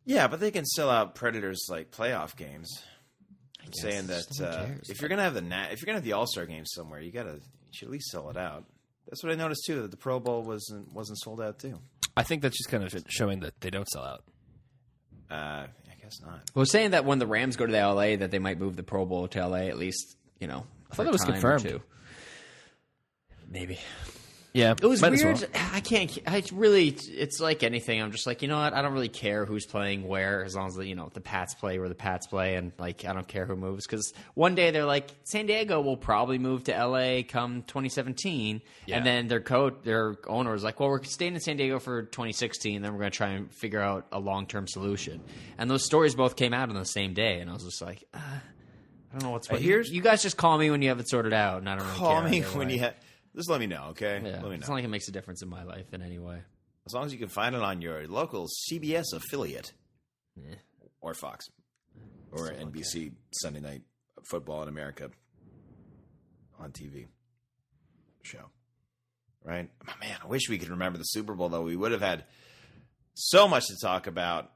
Yeah, but they can sell out Predators like playoff games. I'm guess. saying that Who cares? if you're gonna have the All-Star game somewhere, you should at least sell it out. That's what I noticed too. That the Pro Bowl wasn't sold out too. I think that's just kind of showing that they don't sell out. I guess not. I was saying that when the Rams go to the LA, that they might move the Pro Bowl to LA at least. I thought that was confirmed. Maybe. Yeah. It was might as weird. well. It's like anything. I'm just like, you know what? I don't really care who's playing where, as long as the Pats play where the Pats play, and like I don't care who moves, because one day they're like, San Diego will probably move to LA come 2017, and then their owner was like, well, we're staying in San Diego for 2016, then we're going to try and figure out a long-term solution. And those stories both came out on the same day, and I was just like, I don't know what's. You guys just call me when you have it sorted out, and I don't really care. Call me when you have. Just let me know, okay? Yeah, let me know. it's not like it makes a difference in my life in any way. As long as you can find it on your local CBS affiliate. Yeah. Or Fox. Or NBC Sunday Night Football in America on TV show. right? Oh, man, I wish we could remember the Super Bowl, though. We would have had so much to talk about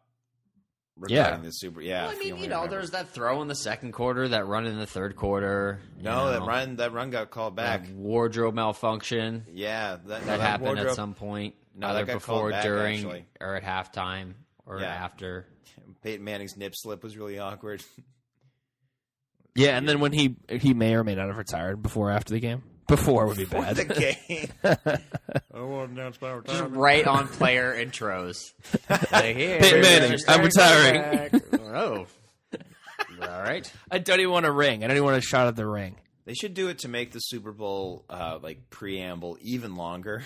regarding the Super. Yeah, Well, I if mean, only you know, remember. there's that throw in the second quarter, that run in the third quarter. No, that run got called back. Wardrobe malfunction Yeah, that happened wardrobe, at some point, No, either that got before, called back, during, actually. or at halftime, or Yeah. after. Peyton Manning's nip slip was really awkward. Yeah, and then when he may or may not have retired before or after the game. Before would be For bad. the game. I want to announce my Just retirement. right on player intros. Like, here, Peyton Manning, Mr. I'm Quarterback. Oh. All right. I don't even want a ring. I don't even want a shot at the ring. They should do it to make the Super Bowl like preamble even longer.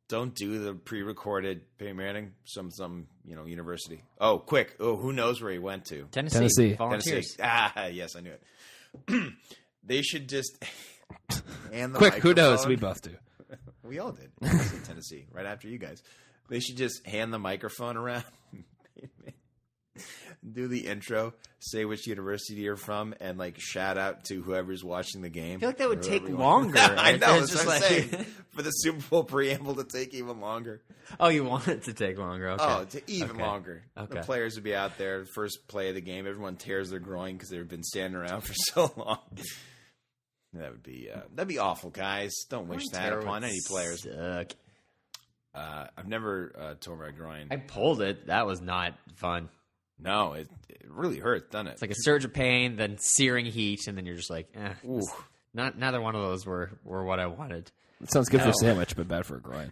Don't do the pre-recorded Peyton Manning, some university. Oh, quick! Oh, who knows where he went to? Tennessee. Volunteers. Tennessee. Yes, I knew it. They should just hand the Quick, who knows? microphone- We both do. We all did. I was in Tennessee, right after you guys. They should just hand the microphone around, do the intro, say which university you're from, and like shout out to whoever's watching the game. I feel like that would Or take whoever you longer. want. I know. It's That's just what I'm like- saying. For the Super Bowl preamble to take even longer. Oh, you want it to take longer? Okay. Oh, to even Okay. longer. Okay. The players would be out there, first play of the game. Everyone tears their groin because they've been standing around for so long. That would be that'd be awful, guys. Don't wish that Terror upon would any players. suck. I've never tore my groin. I pulled it. That was not fun. No, it really hurts, doesn't it? It's like a surge of pain, then searing heat, and then you're just like, Ooh. neither one of those were what I wanted. It sounds good for No. a sandwich, but bad for a groin.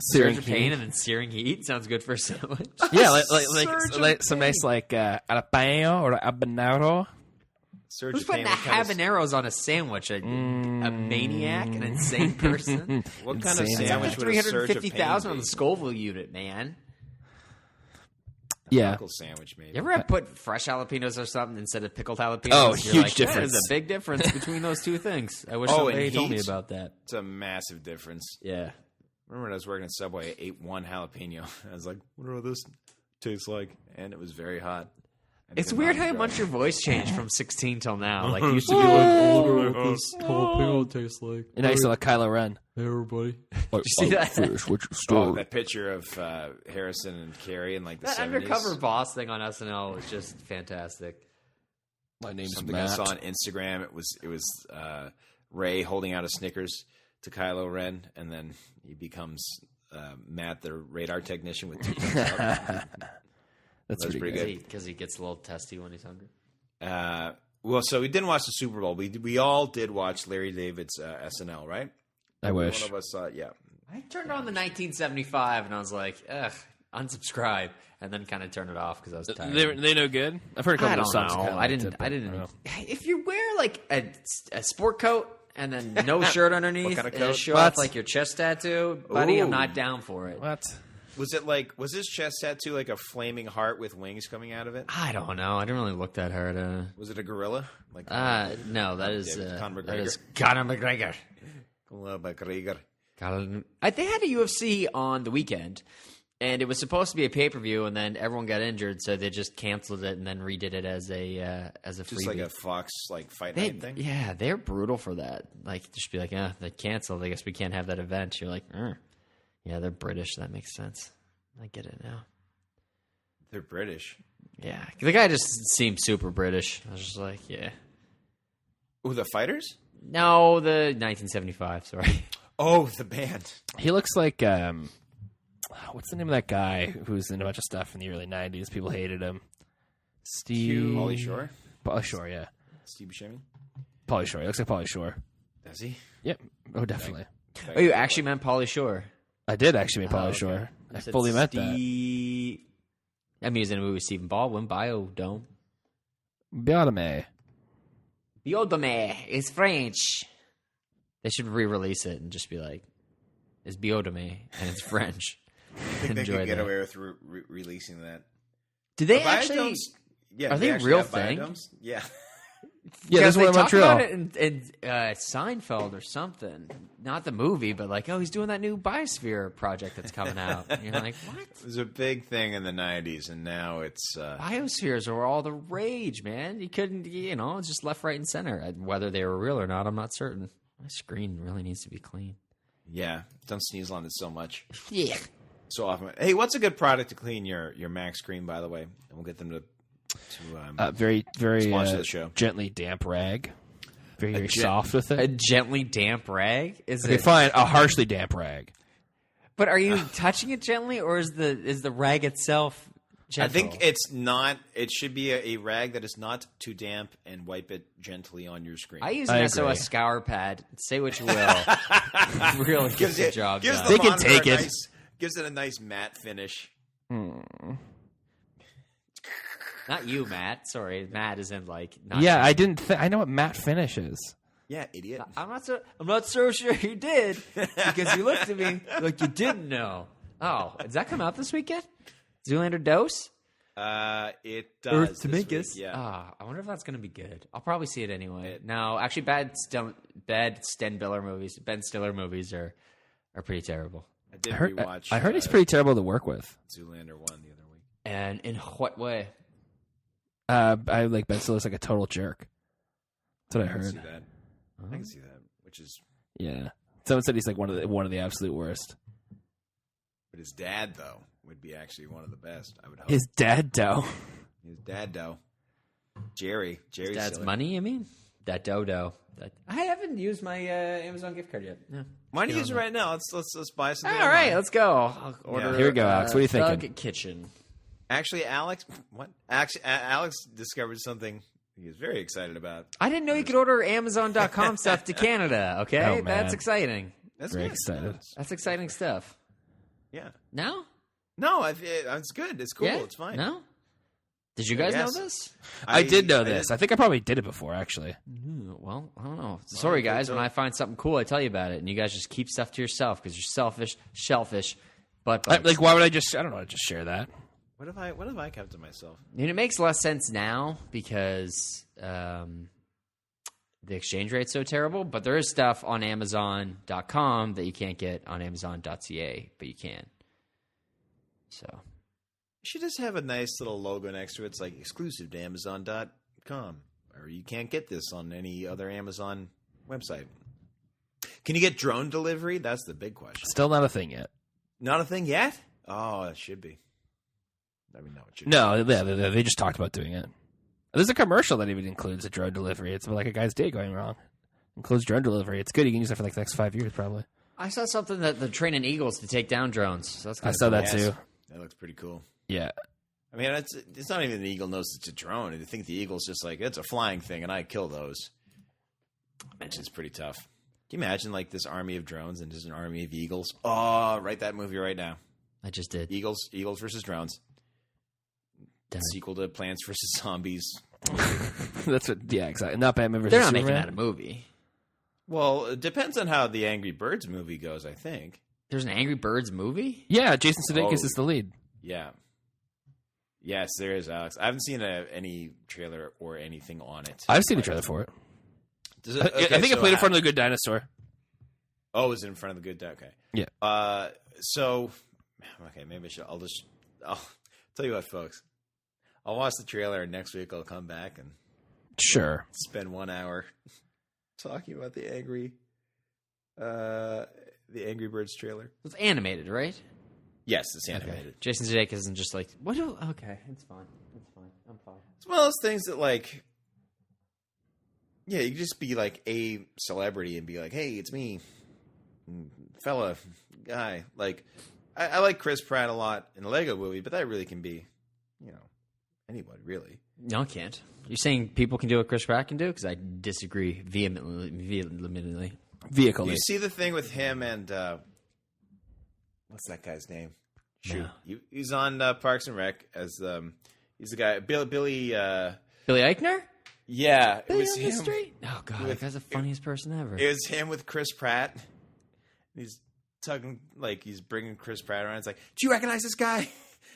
Surge of pain and then searing heat sounds good for a sandwich. Yeah, Surge of like some nice like jalapeno or habanero. Surge Who's of putting pain. habaneros on a sandwich? A maniac, an insane person. What kind of Insane. sandwich would a surge of pain 350,000 on be? the Scoville unit, man. Yeah, Pickle sandwich, maybe. You ever put fresh jalapenos or something instead of pickled jalapenos? Oh, You're huge like, difference. There's a big difference between those two things. I wish Oh, somebody and told me heat? about that. It's a massive difference. Yeah. Remember when I was working at Subway, I ate one jalapeno. I was like, what do this taste like? And it was very hot. I It's could weird not how enjoy much it. your voice changed from 16 till now. Like, you used to be like, what this jalapeno tastes like. and I used to like Kylo Ren. Hey, everybody. Did you see that? Oh, that picture of Harrison and Carrie in like the That 70s. undercover boss thing on SNL was just fantastic. My name's Something Matt. I saw on Instagram. It was Ray holding out a Snickers to Kylo Ren, and then he becomes Matt, the radar technician, with two thumbs up. That's That's pretty pretty good. Because he gets a little testy when he's hungry. Well, so we didn't watch the Super Bowl. We all did watch Larry David's SNL, right? I wish. One of us saw it. Yeah. I turned on the 1975 and I was like, ugh, unsubscribe, and then kind of turned it off because I was tired. They no good. I've heard a couple I of don't songs. know. kinda I liked didn't. it, but I didn't. don't know. If you wear like a sport coat and then no shirt underneath What kind of and just coat? show What? off like your chest tattoo, buddy, I'm Ooh. not down for it. What? Was his chest tattoo like a flaming heart with wings coming out of it? I don't know. I didn't really look that hard. Was it a gorilla? Like No, that is Conor that McGregor. is Conor McGregor. McGregor. They had a UFC on the weekend, and it was supposed to be a pay per view, and then everyone got injured, so they just canceled it and then redid it as a Just freebie. like a Fox fight They, night thing. yeah, they're brutal for that. Like, just be like, they canceled. I guess we can't have that event. You're like, yeah, they're British. That makes sense. I get it now. They're British. Yeah, the guy just seemed super British. I was just like, yeah. Oh, the fighters? No, the 1975. Sorry. Oh, the band. He looks like what's the name of that guy who's in a bunch of stuff in the early '90s? People hated him. Steve Pauly Shore? Pauly Shore, yeah. Steve Buscemi? Pauly Shore. He looks like Pauly Shore. Does he? Yep. Oh, definitely. Oh, you actually meant Pauly Shore. I did actually mean Pauly okay. Shore. I You said fully meant that. I mean, he was in a movie with Stephen Baldwin, Biodome. Biodome. Biodome is French. They should re-release it and just be like, it's Biodome and it's French. I think they Enjoy could get that. away with releasing that. Did they Biodomes- actually? Yeah, are they a actually real have thing? biodomes? Yeah. Yeah, Because there's one they in talked Montreal. about it in Seinfeld or something. Not the movie, but like, he's doing that new Biosphere project that's coming out. And you're like, what? It was a big thing in the 90s, and now it's... Biospheres are all the rage, man. You couldn't, it's just left, right, and center. Whether they were real or not, I'm not certain. My screen really needs to be clean. Yeah, don't sneeze on it so much. Yeah. So often. Hey, what's a good product to clean your Mac screen, by the way? And we'll get them to very sponsor the show. Gently damp rag. Very soft with it. A gently damp rag? Okay, fine. A harshly damp rag. But are you touching it gently, or is the rag itself gentle? I think it's not. It should be a rag that is not too damp, and wipe it gently on your screen. I use I an agree. SOS scour pad. Say what you will. Really gives the job done. They can take it. Gives it a nice matte finish. Not you, Matt. Sorry, Matt is in like. Not yeah, I didn't. I know what matte finish is. Yeah, idiot. I'm not so sure you did because you looked at me like you didn't know. Oh, does that come out this weekend? Zoolander Dose? It does. Earth to make us. Yeah. I wonder if that's going to be good. I'll probably see it anyway. No, actually, Ben Stiller movies are pretty terrible. I did rewatch. I heard he's pretty terrible to work with. Zoolander 1 the other week. And in what way? I like Ben Stiller's like a total jerk. That's what I heard. See that. I can see that. Which is Someone said he's like one of the absolute worst. But his dad though would be actually one of the best. I would hope. His dad though. Jerry's dad's Siller. money. I mean, that dodo. I haven't used my Amazon gift card yet. Yeah. Why don't you use it right now? Let's buy something. All right, let's go. I'll order. Here we go, Alex. What are you thinking? Thug Kitchen. Actually, Alex, Alex discovered something he was very excited about. I didn't know you could order Amazon.com stuff to Canada. Okay, Oh, man. that's exciting. That's Very good. excited. That's exciting stuff. Yeah. No? No, it's good. It's cool. Yeah? It's fine. No? Did you guys know Yes. this? I did know this. I think I probably did it before, actually. Well, I don't know. Sorry, guys. When I find something cool, I tell you about it, and you guys just keep stuff to yourself because you're selfish, shellfish, butt bugs. Like, why would I just? I don't know. Just share that. What have I kept to myself? And it makes less sense now because the exchange rate's so terrible, but there is stuff on Amazon.com that you can't get on Amazon.ca, but you can. So. You should just have a nice little logo next to it. It's like exclusive to Amazon.com. Or you can't get this on any other Amazon website. Can you get drone delivery? That's the big question. Still not a thing yet. Not a thing yet? Oh, it should be. I mean, no, it should No, they just talked about doing it. There's a commercial that even includes a drone delivery. It's like a guy's day going wrong. Includes drone delivery. It's good. You can use it for like the next 5 years, probably. I saw something that they're training eagles to take down drones. So that's I saw that Yes. too. That looks pretty cool. Yeah. I mean, it's not even the eagle knows it's a drone. I think the eagle's just like, it's a flying thing, and I kill those. Which is pretty tough. Can you imagine, like, this army of drones and just an army of eagles? Oh, write that movie right now. I just did. Eagles versus drones. Done. Sequel to Plants vs. Zombies. That's what. Yeah, exactly. Not Batman versus They're not Superman. making that a movie. Well, it depends on how the Angry Birds movie goes, I think. There's an Angry Birds movie? Yeah, Jason Sudeikis Oh. is the lead. Yeah. Yes, there is, Alex. I haven't seen any trailer or anything on it. I've seen a trailer for it. Does I think I played in front of the Good Dinosaur. Oh, is it in front of the good? Okay. Yeah. So, okay, maybe I'll tell you what, folks. I'll watch the trailer, and next week I'll come back and Sure. spend 1 hour talking about the Angry Birds trailer. It's animated, right? Yes, it's animated. Jason Sudeikis isn't just like, what do... Okay, it's fine. It's fine. I'm fine. It's one of those things that, like, yeah, you can just be like a celebrity and be like, hey, it's me, fella, guy. Like, I like Chris Pratt a lot in the Lego movie, but that really can be, anybody, really. No, I can't. You're saying people can do what Chris Pratt can do? Because I disagree vehemently. Vehicle. You see the thing with him and what's that guy's name? Shoot, he's on Parks and Rec as he's the guy Billy. Billy Eichner? Yeah, it Billy was on the him. street? Oh, God, that guy's the funniest person ever. It was him with Chris Pratt. He's tugging, like, he's bringing Chris Pratt around. It's like, do you recognize this guy?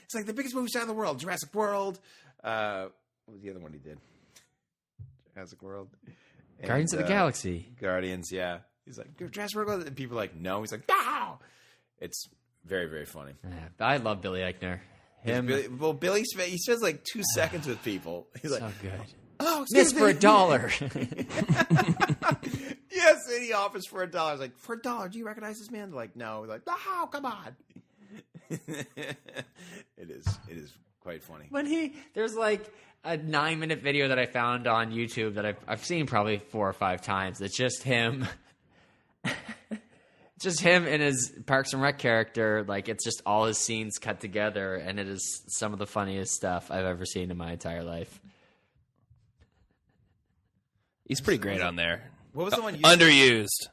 It's like the biggest movie star in the world, Jurassic World. What was the other one he did? Jurassic World. And, Guardians of the Galaxy. Guardians, yeah. He's like, Jurassic World? And people are like, no. He's like, no! It's very, very funny. Yeah, I love Billy Eichner. Him. Billy he spends like 2 seconds with people. He's like, So good. oh, Miss excuse for me. $1. Yeah, Yes, and he offers for $1. I was like, for $1, do you recognize this man? They're like, no. We're like, oh, come on. It is quite funny. When there's like a 9-minute video that I found on YouTube that I've seen probably 4 or 5 times. It's just him. Just him and his Parks and Rec character. Like, it's just all his scenes cut together, and it is some of the funniest stuff I've ever seen in my entire life. He's pretty great on there. What was the one you Underused.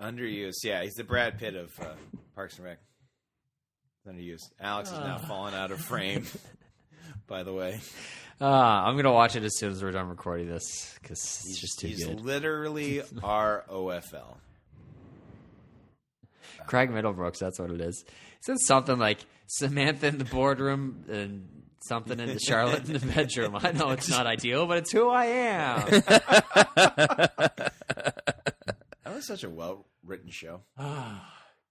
Underused, yeah. He's the Brad Pitt of Parks and Rec. Underused. Alex is now falling out of frame, by the way. I'm going to watch it as soon as we're done recording this, because it's just too He's good. literally ROFL. Craig Middlebrooks, that's what it is. He said something like Samantha in the boardroom and something in Charlotte in the bedroom. I know it's not ideal, but it's who I am. That was such a well-written show. Oh,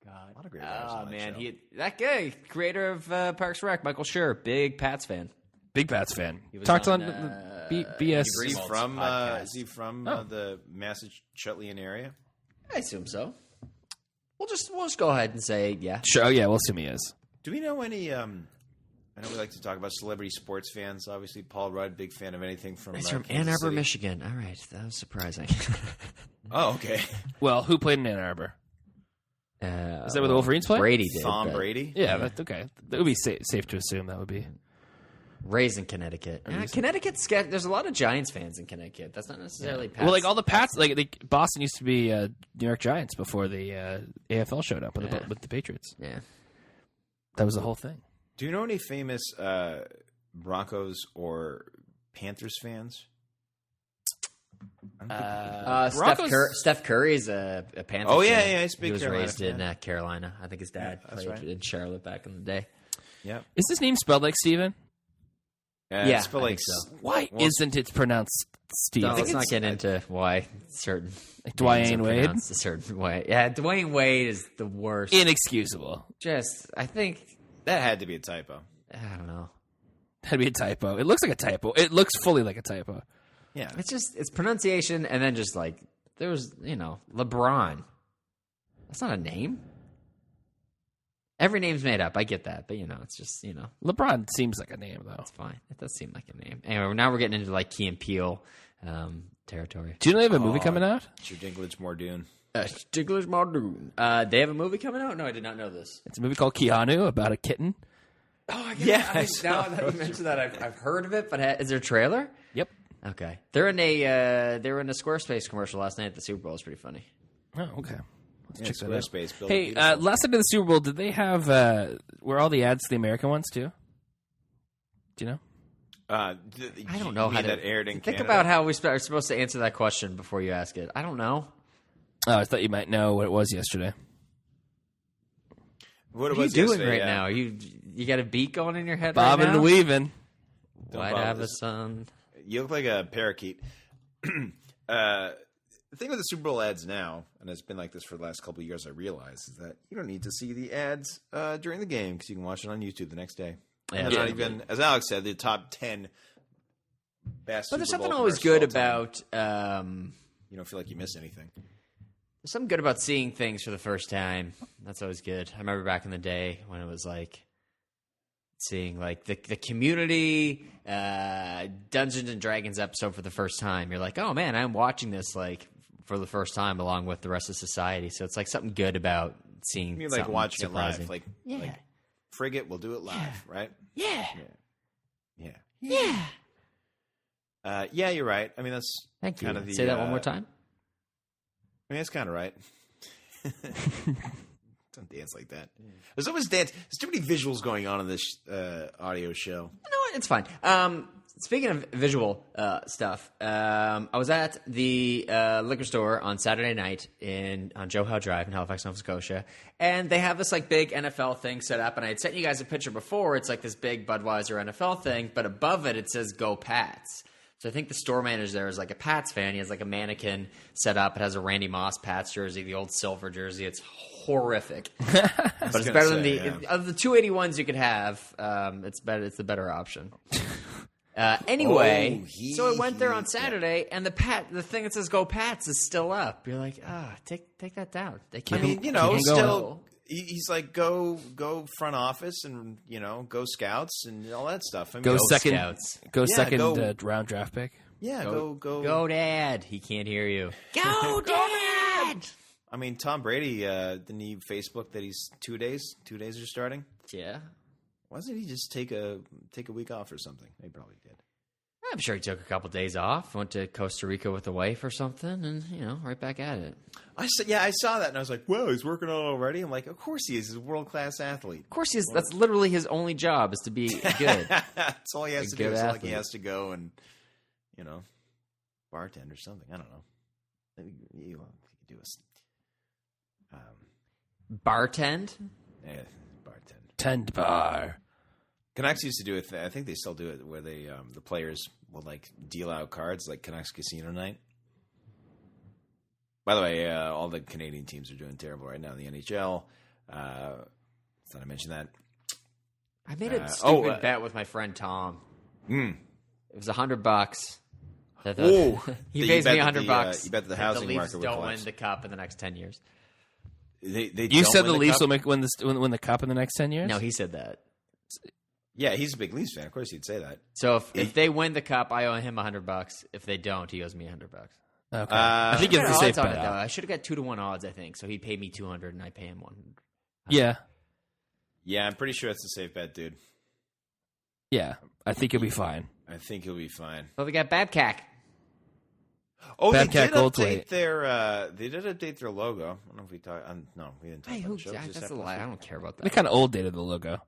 God. A lot of great writers on that man. show. That guy, creator of Parks and Rec, Michael Schur, big Pats fan. Big Pats fan. was Talked on, on BS. Is he from podcast. the Massachusetts area? I assume so. We'll just go ahead and say, yeah. Sure, yeah, we'll assume he is. Do we know any? I know we like to talk about celebrity sports fans. Obviously, Paul Rudd, big fan of anything from. He's from Ann Kansas Arbor, City. Michigan. All right, that was surprising. Oh, okay. Well, who played in Ann Arbor? Is that where the Wolverines play? Brady did. Tom but Brady. Yeah, that's okay. That would be safe to assume that would be. Raised in Connecticut. Connecticut's there's a lot of Giants fans in Connecticut. That's not necessarily Pats. Well, like all the Pats, like Boston used to be New York Giants before the AFL showed up with the Patriots. Yeah. That was the whole thing. Do you know any famous Broncos or Panthers fans? Steph Curry is a Panther. Oh, yeah, fan. yeah, he's a big He was Carolina raised in Carolina. I think his dad that's played right. in Charlotte back in the day. Yeah. Is his name spelled like Steven? Yeah, it's spelled I like think so. Why isn't it pronounced Steve? No, let's not get into why certain Like Dwayne names are Wade? pronounced a certain way. Yeah, Dwayne Wade is the worst. Inexcusable. I think that had to be a typo. I don't know. That'd be a typo. It looks like a typo. It looks fully like a typo. Yeah. It's pronunciation, and then just like there was LeBron. That's not a name. Every name's made up. I get that, but it's just LeBron seems like a name though. it's fine. It does seem like a name. Anyway, now we're getting into like Key and Peele territory. Do you know they have a movie coming out? It's your Dinklage Mordoon. Stigler's Muldoon. They have a movie coming out? No, I did not know this. It's a movie called Keanu about a kitten. Oh, Yeah, now that you mentioned that, I've heard of it, but is there a trailer? Yep. Okay, they were in a Squarespace commercial last night at the Super Bowl. It's pretty funny. Oh, okay. Let's Yeah, check that out. Squarespace. Build Hey, it beautiful. last night of the Super Bowl, did they have were all the ads the American ones too? Do you know? I don't know how that aired in think Canada? about how we are supposed to answer that question before you ask it. I don't know. Oh, I thought you might know what it was yesterday. What What are you doing right now? You got a beat going in your head Bobbing right now? and weaving. White bob have a this. son. You look like a parakeet. The thing with the Super Bowl ads now, and it's been like this for the last couple of years, I realize, is that you don't need to see the ads during the game because you can watch it on YouTube the next day. Yeah, And that's not right. even, as Alex said, the top 10 best. But there's Super something Bowl always commercials good of all time. about You don't feel like you miss anything. there's something good about seeing things for the first time. That's always good. I remember back in the day when it was like seeing like the Community Dungeons and Dragons episode for the first time. You're like, oh man, I'm watching this like for the first time along with the rest of society. So it's like something good about seeing. You mean like something watching surprising. it live, like Frigate, we'll do it live, right? Yeah. Yeah, you're right. I mean, that's Thank you. kind of the Say that one more time. I mean, that's kind of right. Don't dance like that. There's always dance. There's too many visuals going on in this audio show. You know what? It's fine. Speaking of visual stuff, I was at the liquor store on Saturday night on Joe Howe Drive in Halifax, Nova Scotia, and they have this like big NFL thing set up. And I had sent you guys a picture before. It's like this big Budweiser NFL thing, but above it, it says "Go Pats." So I think the store manager there is like a Pats fan. He has like a mannequin set up. It has a Randy Moss Pats jersey, the old silver jersey. It's horrific, but it's better than of the 281s you could have. It's better. It's the better option. Anyway, Oh, so I went there on Saturday, and the thing that says "Go Pats" is still up. You're like, take that down. They I can't. mean, Keep it still, he's like, go front office and, go scouts and all that stuff. I mean, Go second, Scouts. go Yeah, second go- round draft pick. Yeah, go. Go, Dad. He can't hear you. Go, Dad. I mean, Tom Brady, didn't he Facebook that he's 2 days? 2 days are starting? Yeah. Why doesn't he just take a week off or something? He probably did. I'm sure he took a couple days off, went to Costa Rica with the wife or something, and right back at it. I saw that, and I was like, "Whoa, he's working on it already." I'm like, "Of course he is. He's a world-class athlete. Of course, that's literally his only job is to be good. That's all he has to do. good It's not like athlete. he has to go and, bartend or something. I don't know. Maybe you could do Bartend? bartend. Tend bar. Canucks used to do it. I think they still do it, where they the players will deal out cards like Canucks Casino Night. By the way, all the Canadian teams are doing terrible right now in the NHL. Thought I mentioned that. I made a stupid bet with my friend Tom. It was $100. Oh, He pays me $100. You bet that the housing Leafs market would don't collapse. win the cup in the next 10 years. You don't said the win Leafs cup? will win the cup in the next 10 years? No, he said that. Yeah, he's a big Leafs fan. Of course, he'd say that. So if they win the cup, I owe him $100. If they don't, he owes me $100. Okay. I think it's Got a safe odds on it, bet. though. I should have got 2-1 odds. I think so. He'd pay me $200, and I pay him $100. Yeah. Yeah, I'm pretty sure it's a safe bet, dude. Yeah. I think you'll be fine. I think he'll be fine. But we got Babcock. Oh, Babcock Gold they Plate. did update their logo. I don't know if we talked. No, we didn't talk Hey, about the show. Just that's a happened lie. this I week. don't care about They that. kind of old dated the logo.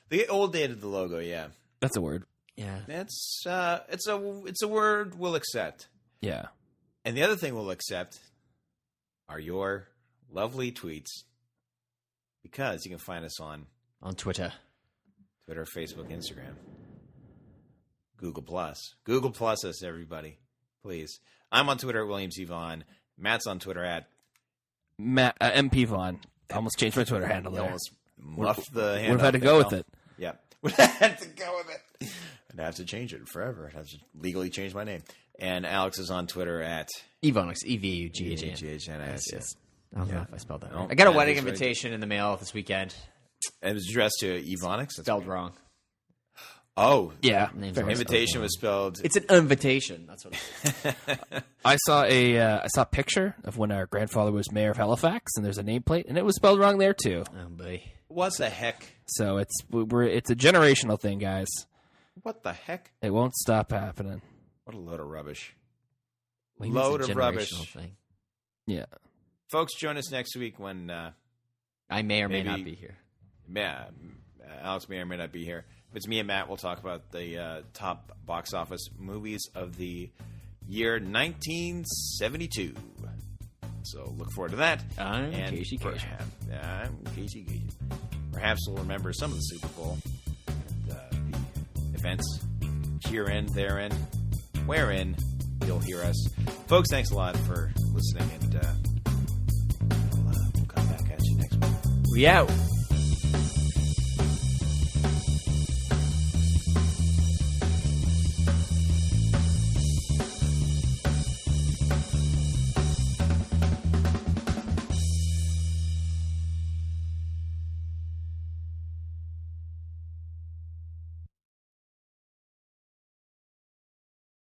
They old dated the logo. Yeah, That's a word. Yeah. it's a word we'll accept. Yeah. And the other thing we'll accept are your lovely tweets, because you can find us on Twitter. Twitter, Facebook, Instagram, Google Plus. Google Plus us, everybody, please. I'm on Twitter at Williams Yvonne. Matt's on Twitter at Matt, MP Vaughn. I almost changed my Twitter handle You there. almost muffed the hand. Would have had to go with it. Yeah, would have had to go with it. I'd have to change it forever. I'd have to legally change my name. And Alex is on Twitter at Evonix. EVUGHN. GHNIS. I don't know if I spelled that No, right. I got a that wedding is right. invitation in the mail this weekend. It was addressed to Evonix. That's Spelled weird. wrong. Oh, Yeah. Name's Very always spelled invitation wrong. was spelled. It's an invitation. That's what it is. I saw a picture of when our grandfather was mayor of Halifax, and there's a nameplate, and it was spelled wrong there too. Oh, boy. What the heck? So it's a generational thing, guys. What the heck? It won't stop happening. What a load of rubbish. What do you mean Load it's a of rubbish. generational thing? Yeah. Folks, join us next week when I may or may Maybe- not be here. Alex may or may not be here. If it's me and Matt, we'll talk about the top box office movies of the year 1972. So look forward to that. I'm And Casey Kasem. I'm Casey Kasem. Perhaps we'll remember some of the Super Bowl and the events herein, therein, wherein you'll hear us. Folks, thanks a lot for listening, and we'll come back at you next week. We out.